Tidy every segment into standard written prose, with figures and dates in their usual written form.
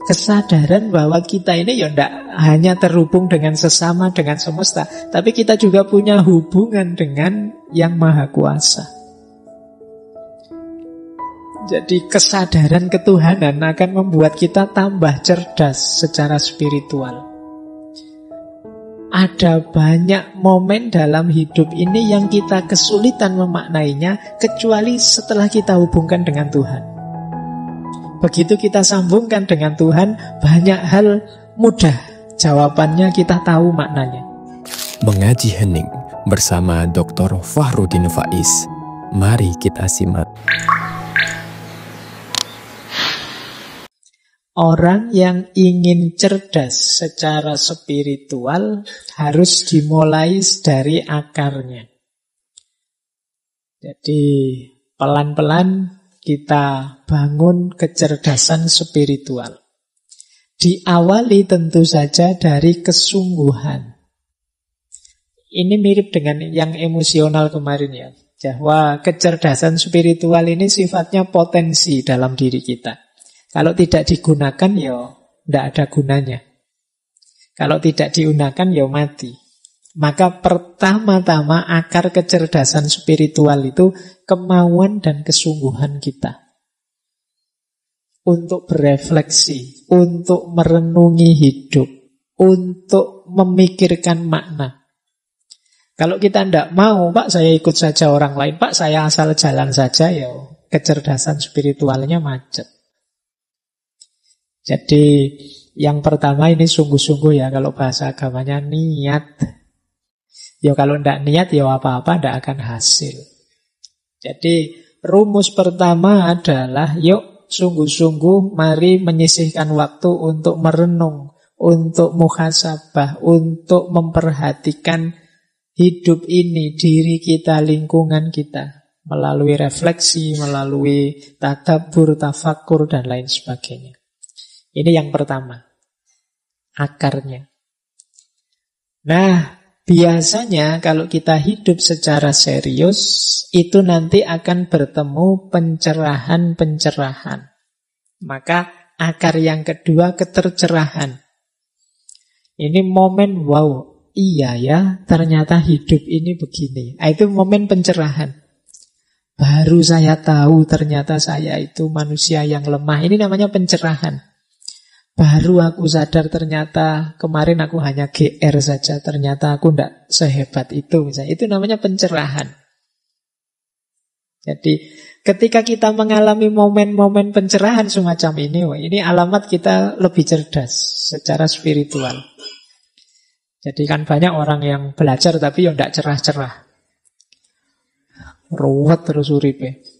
Kesadaran bahwa kita ini ya tidak hanya terhubung dengan sesama, dengan semesta, tapi kita juga punya hubungan dengan Yang Maha Kuasa. Jadi kesadaran ketuhanan akan membuat kita tambah cerdas secara spiritual. Ada banyak momen dalam hidup ini yang kita kesulitan memaknainya kecuali setelah kita hubungkan dengan Tuhan. Begitu kita sambungkan dengan Tuhan, banyak hal mudah. Jawabannya kita tahu maknanya. Mengaji Hening bersama Dr. Fahrudin Faiz. Mari kita simak. Orang yang ingin cerdas secara spiritual harus dimulai dari akarnya. Jadi pelan-pelan kita bangun kecerdasan spiritual. Diawali tentu saja dari kesungguhan. Ini mirip dengan yang emosional kemarin ya. Bahwa kecerdasan spiritual ini sifatnya potensi dalam diri kita. Kalau tidak digunakan ya tidak ada gunanya. Kalau tidak digunakan ya mati. Maka pertama-tama akar kecerdasan spiritual itu kemauan dan kesungguhan kita. Untuk berefleksi, untuk merenungi hidup, untuk memikirkan makna. Kalau kita tidak mau, Pak saya ikut saja orang lain, Pak saya asal jalan saja, ya kecerdasan spiritualnya macet. Jadi yang pertama ini sungguh-sungguh ya, kalau bahasa agamanya niat. Ya kalau tidak niat ya apa-apa tidak akan hasil. Jadi rumus pertama adalah yuk sungguh-sungguh mari menyisihkan waktu untuk merenung, untuk muhasabah, untuk memperhatikan hidup ini, diri kita, lingkungan kita. Melalui refleksi, melalui tadabbur, tafakur dan lain sebagainya. Ini yang pertama, akarnya. Nah, biasanya kalau kita hidup secara serius, itu nanti akan bertemu pencerahan-pencerahan. Maka akar yang kedua, ketercerahan. Ini momen, wow, iya ya, ternyata hidup ini begini. Itu momen pencerahan. Baru saya tahu ternyata saya itu manusia yang lemah. Ini namanya pencerahan. Baru aku sadar ternyata kemarin aku hanya GR saja, ternyata aku tidak sehebat itu misalnya. Itu namanya pencerahan. Jadi ketika kita mengalami momen-momen pencerahan semacam ini alamat kita lebih cerdas secara spiritual. Jadi kan banyak orang yang belajar tapi ya tidak cerah-cerah. Ruwet terus uripe.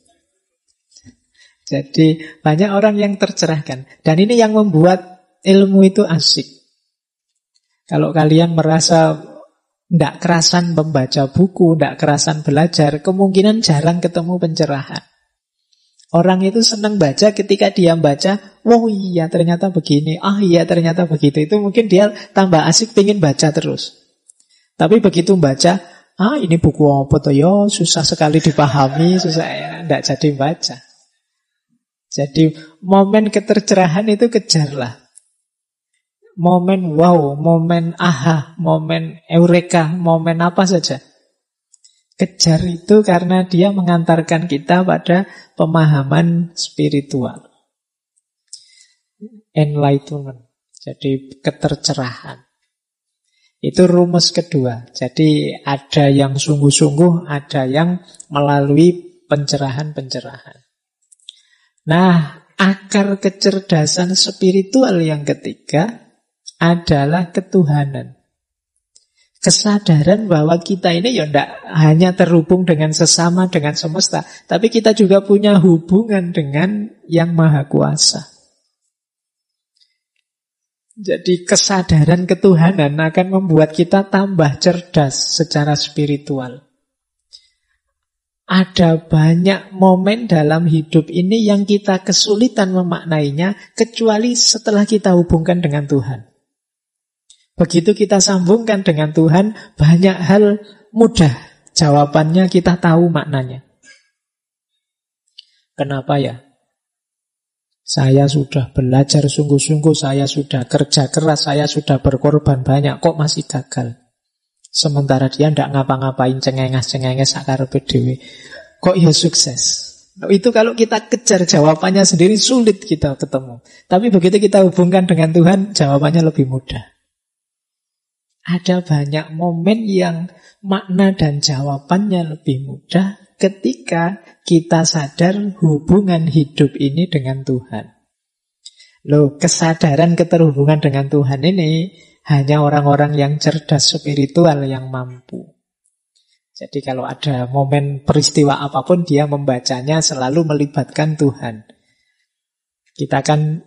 Jadi banyak orang yang tercerahkan. Dan ini yang membuat ilmu itu asik. Kalau kalian merasa tidak kerasan membaca buku, tidak kerasan belajar, kemungkinan jarang ketemu pencerahan. Orang itu senang baca ketika dia baca, oh iya ternyata begini, iya ternyata begitu. Itu mungkin dia tambah asik pengen baca terus. Tapi begitu baca, ini buku apa toh ya, susah sekali dipahami, susah ya, tidak jadi baca. Jadi momen ketercerahan itu kejarlah. Momen wow, momen aha, momen eureka, momen apa saja. Kejar itu karena dia mengantarkan kita pada pemahaman spiritual. Enlightenment. Jadi ketercerahan. Itu rumus kedua. Jadi ada yang sungguh-sungguh, ada yang melalui pencerahan-pencerahan. Nah, akar kecerdasan spiritual yang ketiga adalah ketuhanan. Kesadaran bahwa kita ini ya tidak hanya terhubung dengan sesama, dengan semesta, tapi kita juga punya hubungan dengan Yang Maha Kuasa. Jadi kesadaran ketuhanan akan membuat kita tambah cerdas secara spiritual. Ada banyak momen dalam hidup ini yang kita kesulitan memaknainya kecuali setelah kita hubungkan dengan Tuhan. Begitu kita sambungkan dengan Tuhan, banyak hal mudah. Jawabannya kita tahu maknanya. Kenapa ya? Saya sudah belajar sungguh-sungguh, saya sudah kerja keras, saya sudah berkorban banyak, kok masih gagal. Sementara dia tidak ngapa-ngapain, cengenges-cengenges akarepe dhewe. Kok ya sukses? Nah, itu kalau kita kejar jawabannya sendiri sulit kita ketemu. Tapi begitu kita hubungkan dengan Tuhan, jawabannya lebih mudah. Ada banyak momen yang makna dan jawabannya lebih mudah ketika kita sadar hubungan hidup ini dengan Tuhan. Loh, kesadaran keterhubungan dengan Tuhan ini hanya orang-orang yang cerdas spiritual yang mampu. Jadi kalau ada momen peristiwa apapun, dia membacanya selalu melibatkan Tuhan. Kita kan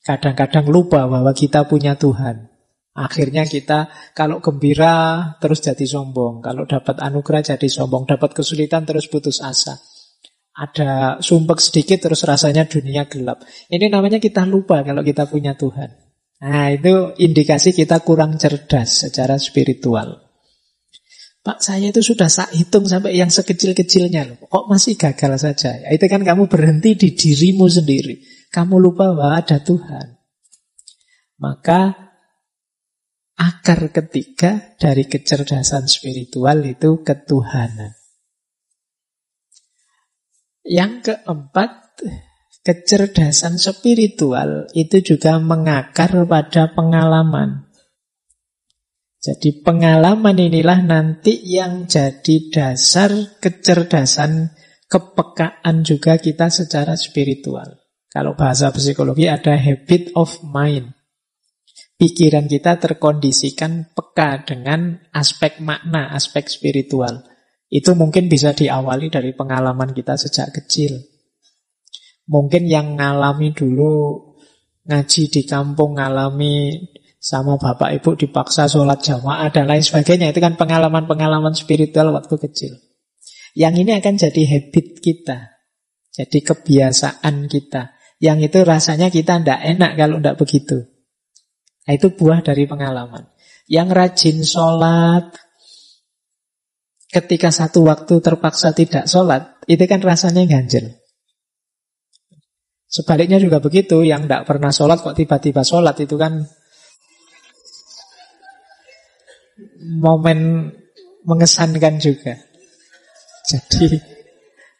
kadang-kadang lupa bahwa kita punya Tuhan. Akhirnya kita kalau gembira terus jadi sombong, kalau dapat anugerah jadi sombong, dapat kesulitan terus putus asa. Ada sumpek sedikit terus rasanya dunia gelap. Ini namanya kita lupa kalau kita punya Tuhan. Nah, itu indikasi kita kurang cerdas secara spiritual. Pak, saya itu sudah hitung sampai yang sekecil-kecilnya loh. Kok masih gagal saja? Ya, itu kan kamu berhenti di dirimu sendiri. Kamu lupa bahwa ada Tuhan. Maka akar ketiga dari kecerdasan spiritual itu ketuhanan. Yang keempat, kecerdasan spiritual itu juga mengakar pada pengalaman. Jadi pengalaman inilah nanti yang jadi dasar kecerdasan, kepekaan juga kita secara spiritual. Kalau bahasa psikologi ada habit of mind. Pikiran kita terkondisikan peka dengan aspek makna, aspek spiritual. Itu mungkin bisa diawali dari pengalaman kita sejak kecil. Mungkin yang ngalami dulu ngaji di kampung, ngalami sama bapak ibu dipaksa sholat jamaah dan lain sebagainya. Itu kan pengalaman-pengalaman spiritual waktu kecil. Yang ini akan jadi habit kita. Jadi kebiasaan kita. Yang itu rasanya kita tidak enak kalau tidak begitu. Nah, itu buah dari pengalaman. Yang rajin sholat, ketika satu waktu terpaksa tidak sholat, itu kan rasanya ganjel. Sebaliknya juga begitu, yang tidak pernah sholat kok tiba-tiba sholat, itu kan momen mengesankan juga. Jadi,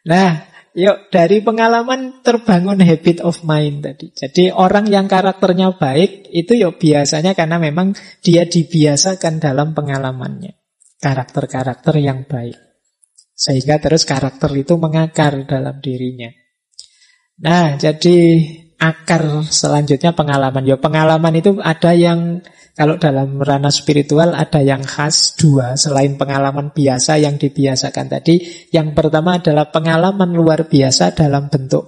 nah, yuk dari pengalaman terbangun habit of mind tadi. Jadi orang yang karakternya baik itu yuk biasanya karena memang dia dibiasakan dalam pengalamannya. Karakter-karakter yang baik. Sehingga terus karakter itu mengakar dalam dirinya. Nah, jadi akar selanjutnya pengalaman. Ya, pengalaman itu ada yang, kalau dalam ranah spiritual ada yang khas dua, selain pengalaman biasa yang dibiasakan tadi. Yang pertama adalah pengalaman luar biasa dalam bentuk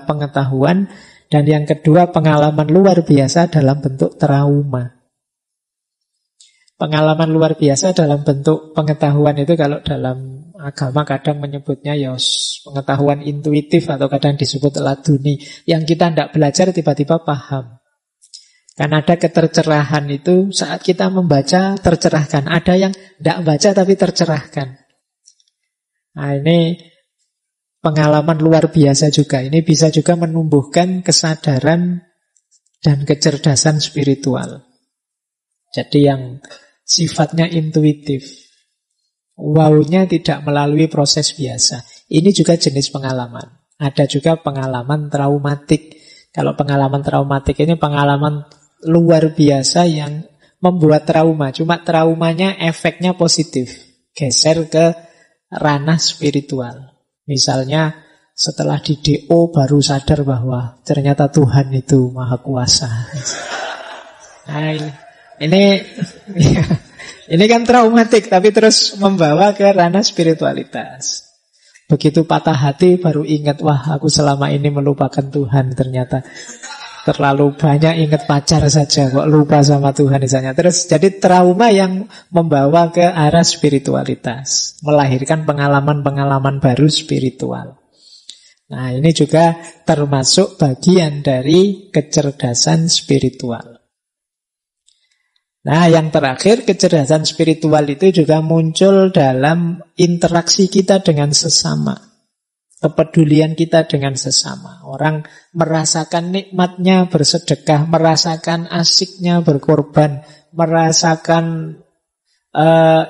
pengetahuan. Dan yang kedua pengalaman luar biasa dalam bentuk trauma. Pengalaman luar biasa dalam bentuk pengetahuan itu kalau dalam agama kadang menyebutnya ya pengetahuan intuitif atau kadang disebut laduni. Yang kita tidak belajar tiba-tiba paham. Kan ada ketercerahan itu saat kita membaca tercerahkan. Ada yang tidak baca tapi tercerahkan. Nah, ini pengalaman luar biasa juga. Ini bisa juga menumbuhkan kesadaran dan kecerdasan spiritual. Jadi yang sifatnya intuitif. Wow-nya tidak melalui proses biasa. Ini juga jenis pengalaman. Ada juga pengalaman traumatik. Kalau pengalaman traumatik ini pengalaman luar biasa yang membuat trauma. Cuma traumanya efeknya positif. Geser ke ranah spiritual. Misalnya setelah di DO baru sadar bahwa ternyata Tuhan itu maha kuasa. Nah, ini kan traumatik, tapi terus membawa ke ranah spiritualitas. Begitu patah hati baru ingat, wah aku selama ini melupakan Tuhan, ternyata terlalu banyak ingat pacar saja kok lupa sama Tuhan misalnya. Terus jadi trauma yang membawa ke arah spiritualitas, melahirkan pengalaman-pengalaman baru spiritual. Nah, ini juga termasuk bagian dari kecerdasan spiritual. Nah, yang terakhir, kecerdasan spiritual itu juga muncul dalam interaksi kita dengan sesama. kepedulian kita dengan sesama. Orang merasakan nikmatnya bersedekah, merasakan asiknya berkorban, merasakan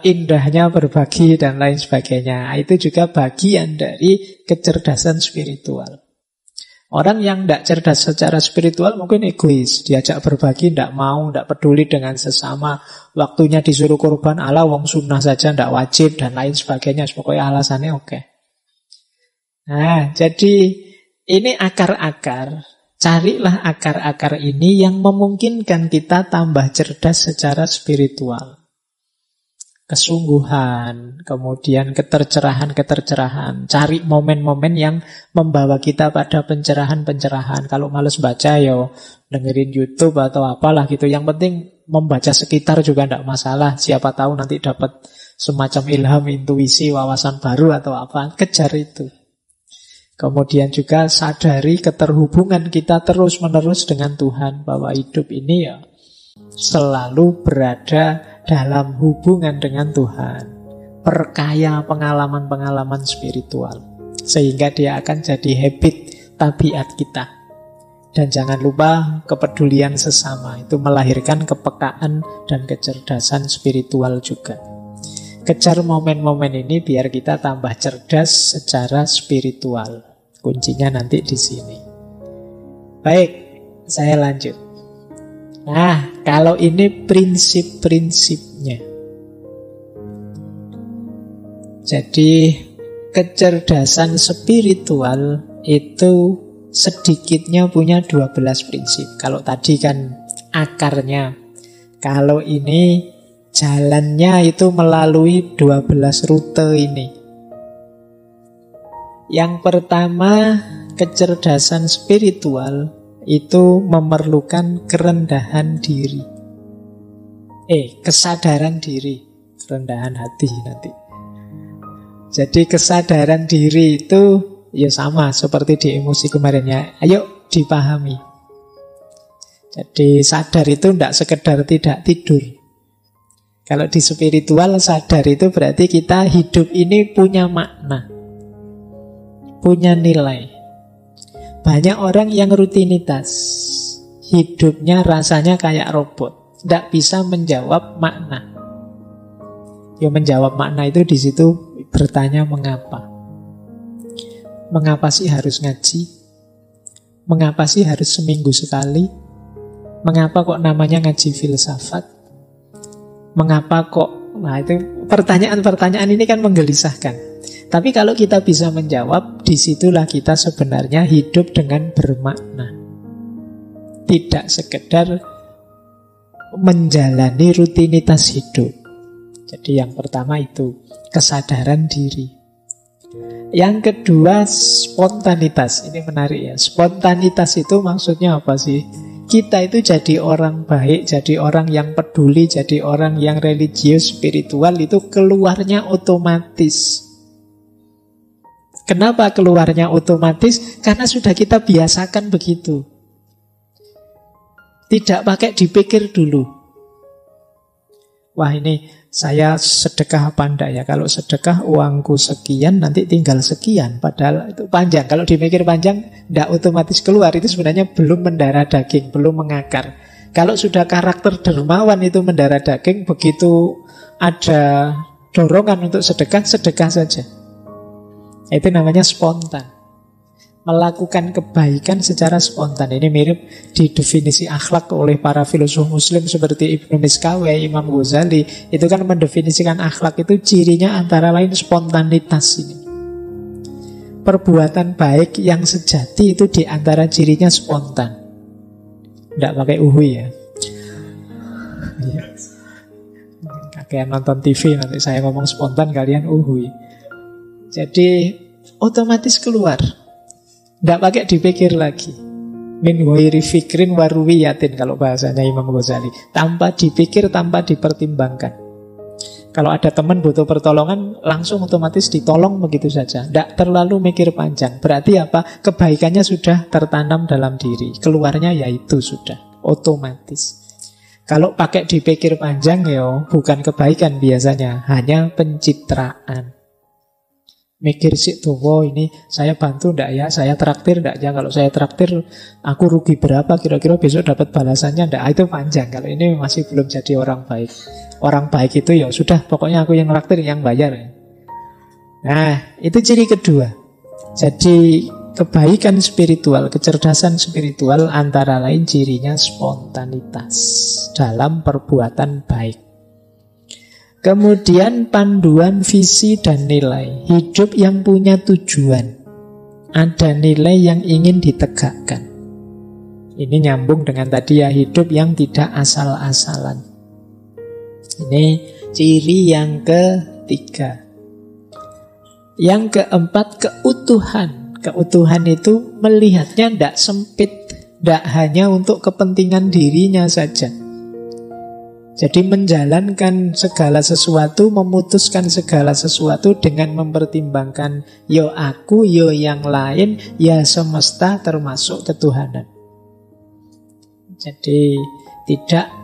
indahnya berbagi dan lain sebagainya. Itu juga bagian dari kecerdasan spiritual. Orang yang tidak cerdas secara spiritual mungkin egois, diajak berbagi tidak mau, tidak peduli dengan sesama, waktunya disuruh korban, ala wong sunnah saja tidak wajib dan lain sebagainya. Pokoknya alasannya oke. Nah, jadi ini akar-akar. Carilah akar-akar ini yang memungkinkan kita tambah cerdas secara spiritual. Kesungguhan, kemudian ketercerahan. Cari momen-momen yang membawa kita pada pencerahan-pencerahan. Kalau males baca, yo dengerin YouTube atau apalah gitu. Yang penting membaca sekitar juga tidak masalah. Siapa tahu nanti dapat semacam ilham, intuisi, wawasan baru atau apa. Kejar itu. Kemudian juga sadari keterhubungan kita terus-menerus dengan Tuhan. Bahwa hidup ini ya selalu berada dalam hubungan dengan Tuhan. Perkaya pengalaman-pengalaman spiritual. Sehingga dia akan jadi habit, tabiat kita. Dan jangan lupa kepedulian sesama. Itu melahirkan kepekaan dan kecerdasan spiritual juga. Kejar momen-momen ini biar kita tambah cerdas secara spiritual. Kuncinya nanti di sini. Baik, saya lanjut. Nah, kalau ini prinsip-prinsipnya. Jadi, kecerdasan spiritual itu sedikitnya punya 12 prinsip. Kalau tadi kan akarnya. Kalau ini jalannya itu melalui 12 rute ini. Yang pertama, kecerdasan spiritual itu memerlukan kerendahan diri. Kesadaran diri. Kerendahan hati nanti. Jadi kesadaran diri itu ya sama seperti di emosi kemarin ya. Ayo dipahami. Jadi sadar itu tidak sekedar tidak tidur. Kalau di spiritual sadar itu berarti kita hidup ini punya makna. Punya nilai. Banyak orang yang rutinitas, hidupnya rasanya kayak robot, tidak bisa menjawab makna. Ya menjawab makna itu di situ bertanya mengapa. Mengapa sih harus ngaji? Mengapa sih harus seminggu sekali? Mengapa kok namanya ngaji filsafat? Mengapa kok? Nah itu pertanyaan-pertanyaan ini kan menggelisahkan. Tapi kalau kita bisa menjawab, disitulah kita sebenarnya hidup dengan bermakna. Tidak sekedar menjalani rutinitas hidup. Jadi yang pertama itu kesadaran diri. Yang kedua spontanitas. Ini menarik ya. Spontanitas itu maksudnya apa sih? Kita itu jadi orang baik, jadi orang yang peduli, jadi orang yang religius, spiritual itu keluarnya otomatis. Kenapa keluarnya otomatis? Karena sudah kita biasakan begitu. Tidak pakai dipikir dulu. Wah ini saya sedekah apa enggak ya? Kalau sedekah uangku sekian, nanti tinggal sekian. Padahal itu panjang. Kalau dipikir panjang, enggak otomatis keluar. Itu sebenarnya belum mendarah daging, belum mengakar. Kalau sudah karakter dermawan itu mendarah daging, begitu ada dorongan untuk sedekah, sedekah saja. Itu namanya spontan. Melakukan kebaikan secara spontan. Ini mirip di definisi akhlak oleh para filosof muslim seperti Ibnu Miskawai, Imam Ghazali. Itu kan mendefinisikan akhlak itu cirinya antara lain spontanitas ini. Perbuatan baik yang sejati itu di antara cirinya spontan. Tidak pakai uhui ya. Kalian nonton TV nanti saya ngomong spontan, kalian uhui. Jadi otomatis keluar. Tidak pakai dipikir lagi. Min ghairi fikrin waruwiyatin kalau bahasanya Imam Ghazali. Tanpa dipikir, tanpa dipertimbangkan. Kalau ada teman butuh pertolongan, langsung otomatis ditolong begitu saja. Tidak terlalu mikir panjang. Berarti apa? Kebaikannya sudah tertanam dalam diri. Keluarnya yaitu sudah otomatis. Kalau pakai dipikir panjang ya bukan kebaikan biasanya, hanya pencitraan. Mikir sih tuh, wow ini saya bantu ndak ya, saya traktir ndak ya, kalau saya traktir aku rugi berapa, kira-kira besok dapat balasannya ndak. Itu panjang. Kalau ini masih belum jadi orang baik. Orang baik itu ya sudah, pokoknya aku yang traktir, yang bayar. Nah, itu ciri kedua. Jadi kebaikan spiritual, kecerdasan spiritual antara lain cirinya spontanitas dalam perbuatan baik. Kemudian panduan visi dan nilai. Hidup yang punya tujuan. Ada nilai yang ingin ditegakkan. Ini nyambung dengan tadi ya, hidup yang tidak asal-asalan. Ini ciri yang ketiga. Yang keempat, keutuhan. Keutuhan itu melihatnya tidak sempit, tidak hanya untuk kepentingan dirinya saja. Jadi menjalankan segala sesuatu, memutuskan segala sesuatu dengan mempertimbangkan yo aku, yo yang lain, ya semesta termasuk ketuhanan. Jadi tidak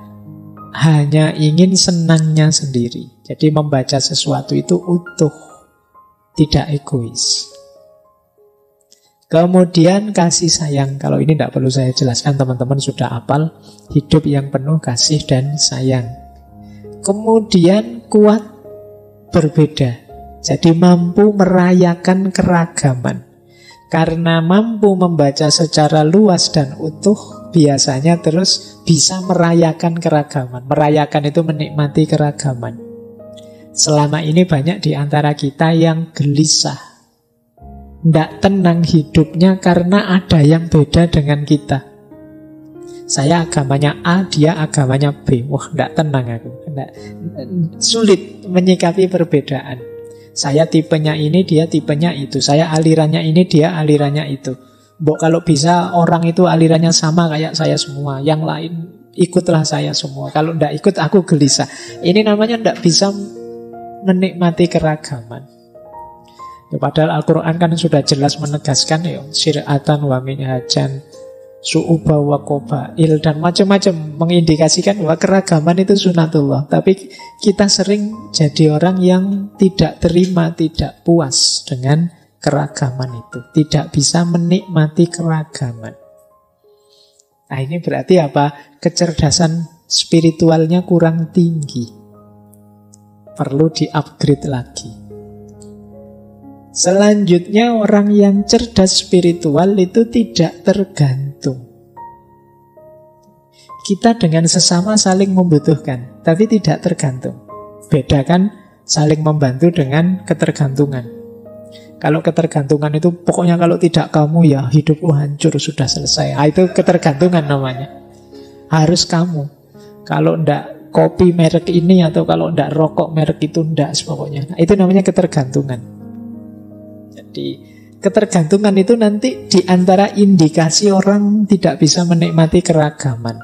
hanya ingin senangnya sendiri. Jadi membaca sesuatu itu utuh, tidak egois. Kemudian kasih sayang. Kalau ini tidak perlu saya jelaskan, teman-teman sudah hafal. Hidup yang penuh kasih dan sayang. Kemudian kuat berbeda. Jadi mampu merayakan keragaman. Karena mampu membaca secara luas dan utuh, biasanya terus bisa merayakan keragaman. Merayakan itu menikmati keragaman. Selama ini banyak di antara kita yang gelisah, tidak tenang hidupnya karena ada yang beda dengan kita. Saya agamanya A, dia agamanya B. Wah, tidak tenang aku. Sulit menyikapi perbedaan. Saya tipenya ini, dia tipenya itu. Saya alirannya ini, dia alirannya itu. Mbok kalau bisa orang itu alirannya sama kayak saya semua. Yang lain ikutlah saya semua. Kalau tidak ikut aku gelisah. Ini namanya tidak bisa menikmati keragaman. Ya, padahal Al-Quran kan sudah jelas menegaskan ya, syir'atan wa minhajan, su'uba wa qabail, dan macam-macam mengindikasikan bahwa keragaman itu sunatullah. Tapi kita sering jadi orang yang tidak terima, tidak puas dengan keragaman itu, tidak bisa menikmati keragaman. Nah, ini berarti apa? Kecerdasan spiritualnya kurang tinggi, perlu di-upgrade lagi. Selanjutnya, orang yang cerdas spiritual itu tidak tergantung. Kita dengan sesama saling membutuhkan, tapi tidak tergantung. Bedakan saling membantu dengan ketergantungan. Kalau ketergantungan itu pokoknya kalau tidak kamu ya hidupku hancur, sudah selesai. Itu ketergantungan namanya. Harus kamu. Kalau ndak kopi merek ini, atau kalau ndak rokok merek itu, ndak pokoknya. Itu namanya ketergantungan. Jadi ketergantungan itu nanti diantara indikasi orang tidak bisa menikmati keragaman.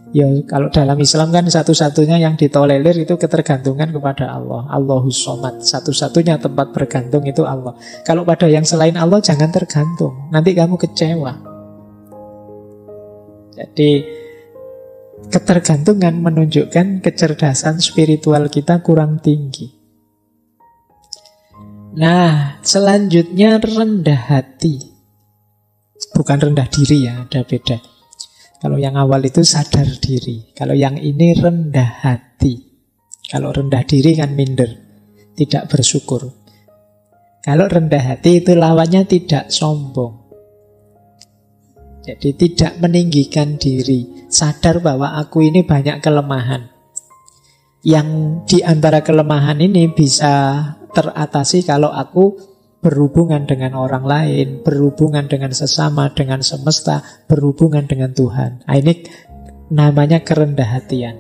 Ya kalau dalam Islam kan satu-satunya yang ditolerir itu ketergantungan kepada Allah. Allahus Somad, satu-satunya tempat bergantung itu Allah. Kalau pada yang selain Allah jangan tergantung, nanti kamu kecewa. Jadi ketergantungan menunjukkan kecerdasan spiritual kita kurang tinggi. Nah, selanjutnya rendah hati. Bukan rendah diri ya, ada beda. Kalau yang awal itu sadar diri. Kalau yang ini rendah hati. Kalau rendah diri kan minder, tidak bersyukur. Kalau rendah hati itu lawannya tidak sombong. Jadi tidak meninggikan diri. Sadar bahwa aku ini banyak kelemahan. Yang di antara kelemahan ini bisa teratasi kalau aku berhubungan dengan orang lain, berhubungan dengan sesama, dengan semesta, berhubungan dengan Tuhan. Nah, ini namanya kerendah hatian.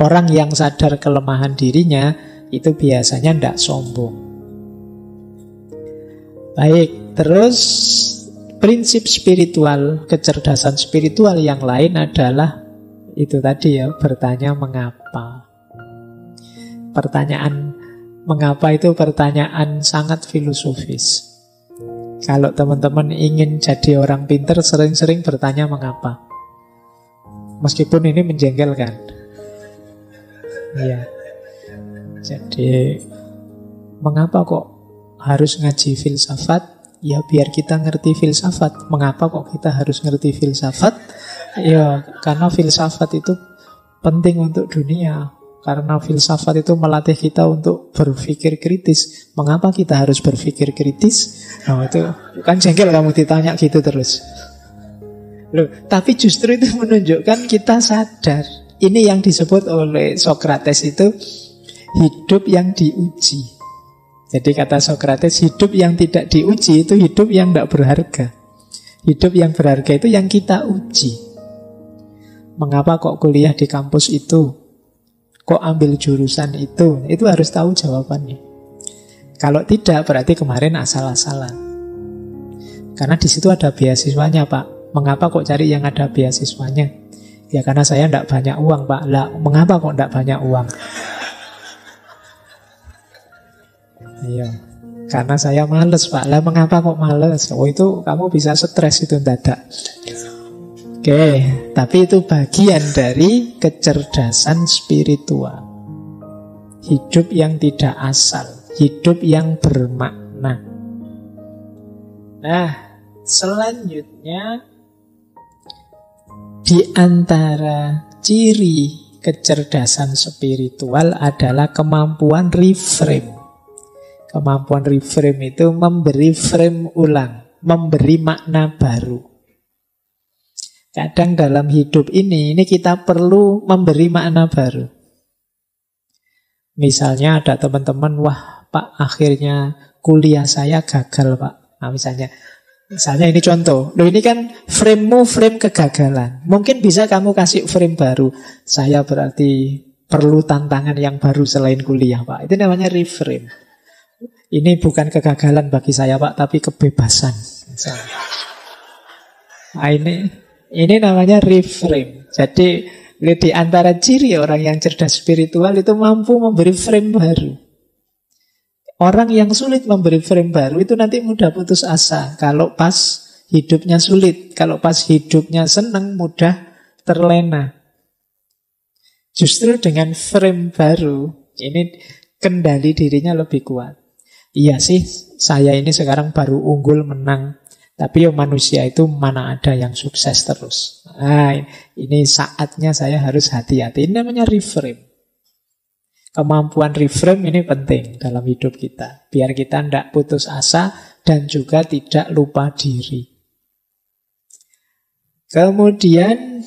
Orang yang sadar kelemahan dirinya itu biasanya tidak sombong. Baik, terus prinsip spiritual, kecerdasan spiritual yang lain adalah itu tadi ya, bertanya mengapa. Pertanyaan mengapa itu pertanyaan sangat filosofis. Kalau teman-teman ingin jadi orang pintar, sering-sering bertanya mengapa. Meskipun ini menjengkelkan. Iya. Jadi mengapa kok harus ngaji filsafat? Ya biar kita ngerti filsafat. Mengapa kok kita harus ngerti filsafat? Ya karena filsafat itu penting untuk dunia. Karena filsafat itu melatih kita untuk berpikir kritis. Mengapa kita harus berpikir kritis? Nah itu kan jengkel kamu ditanya gitu terus. Loh, tapi justru itu menunjukkan kita sadar. Ini yang disebut oleh Sokrates itu hidup yang diuji. Jadi kata Sokrates, hidup yang tidak diuji itu hidup yang tidak berharga. Hidup yang berharga itu yang kita uji. Mengapa kok kuliah di kampus itu? Kok ambil jurusan itu? Itu harus tahu jawabannya. Kalau tidak, berarti kemarin asal-asalan. Karena di situ ada beasiswanya, Pak. Mengapa kok cari yang ada beasiswanya? Ya karena saya tidak banyak uang, Pak. Lah, mengapa kok tidak banyak uang? Iya, karena saya males, Pak. Lah mengapa kok males? Oh itu kamu bisa stres itu mendadak. Oke, tapi itu bagian dari kecerdasan spiritual. Hidup yang tidak asal, hidup yang bermakna. Nah, selanjutnya di antara ciri kecerdasan spiritual adalah kemampuan reframe. Kemampuan reframe itu memberi frame ulang, memberi makna baru. Kadang dalam hidup ini kita perlu memberi makna baru. Misalnya ada teman-teman, wah Pak akhirnya kuliah saya gagal Pak. Nah, misalnya ini contoh. Loh ini kan frame-mu frame kegagalan. Mungkin bisa kamu kasih frame baru. Saya berarti perlu tantangan yang baru selain kuliah Pak. Itu namanya reframe. Ini bukan kegagalan bagi saya Pak, tapi kebebasan. Nah, ini namanya reframe. Jadi di antara ciri orang yang cerdas spiritual itu mampu memberi frame baru. Orang yang sulit memberi frame baru itu nanti mudah putus asa. Kalau pas hidupnya sulit, kalau pas hidupnya senang mudah terlena. Justru dengan frame baru ini kendali dirinya lebih kuat. Iya sih, saya ini sekarang baru unggul menang. Tapi manusia itu mana ada yang sukses terus. Nah, ini saatnya saya harus hati-hati. Ini namanya reframe. Kemampuan reframe ini penting dalam hidup kita. Biar kita tidak putus asa dan juga tidak lupa diri. Kemudian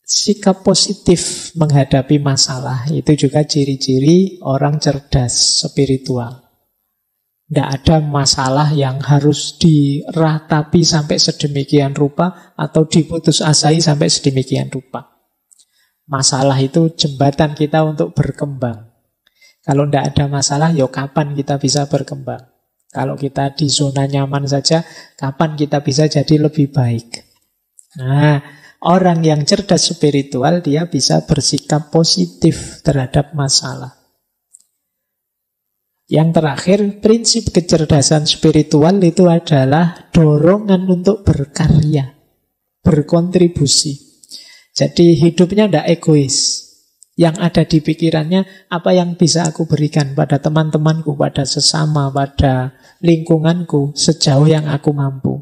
sikap positif menghadapi masalah. Itu juga ciri-ciri orang cerdas spiritual. Tidak ada masalah yang harus diratapi sampai sedemikian rupa atau diputus asai sampai sedemikian rupa. Masalah itu jembatan kita untuk berkembang. Kalau tidak ada masalah, ya kapan kita bisa berkembang? Kalau kita di zona nyaman saja, kapan kita bisa jadi lebih baik? Nah, orang yang cerdas spiritual, dia bisa bersikap positif terhadap masalah. Yang terakhir, prinsip kecerdasan spiritual itu adalah dorongan untuk berkarya, berkontribusi. Jadi hidupnya tidak egois. Yang ada di pikirannya, apa yang bisa aku berikan pada teman-temanku, pada sesama, pada lingkunganku, sejauh yang aku mampu.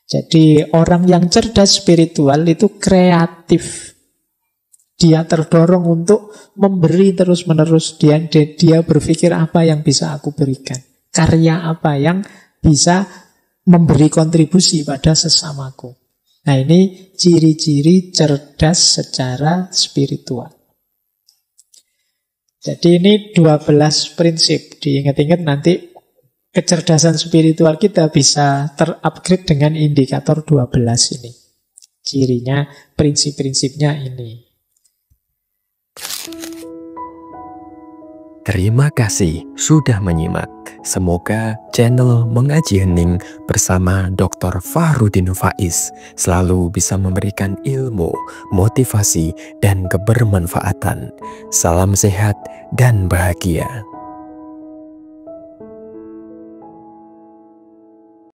Jadi orang yang cerdas spiritual itu kreatif. Dia terdorong untuk memberi terus-menerus. Dia berpikir apa yang bisa aku berikan. Karya apa yang bisa memberi kontribusi pada sesamaku. Nah ini ciri-ciri cerdas secara spiritual. Jadi ini 12 prinsip. Diingat-ingat nanti kecerdasan spiritual kita bisa terupgrade dengan indikator 12 ini. Cirinya, prinsip-prinsipnya ini. Terima kasih sudah menyimak. Semoga channel Mengaji Hening bersama Dr. Fahrudin Faiz selalu bisa memberikan ilmu, motivasi, dan kebermanfaatan. Salam sehat dan bahagia.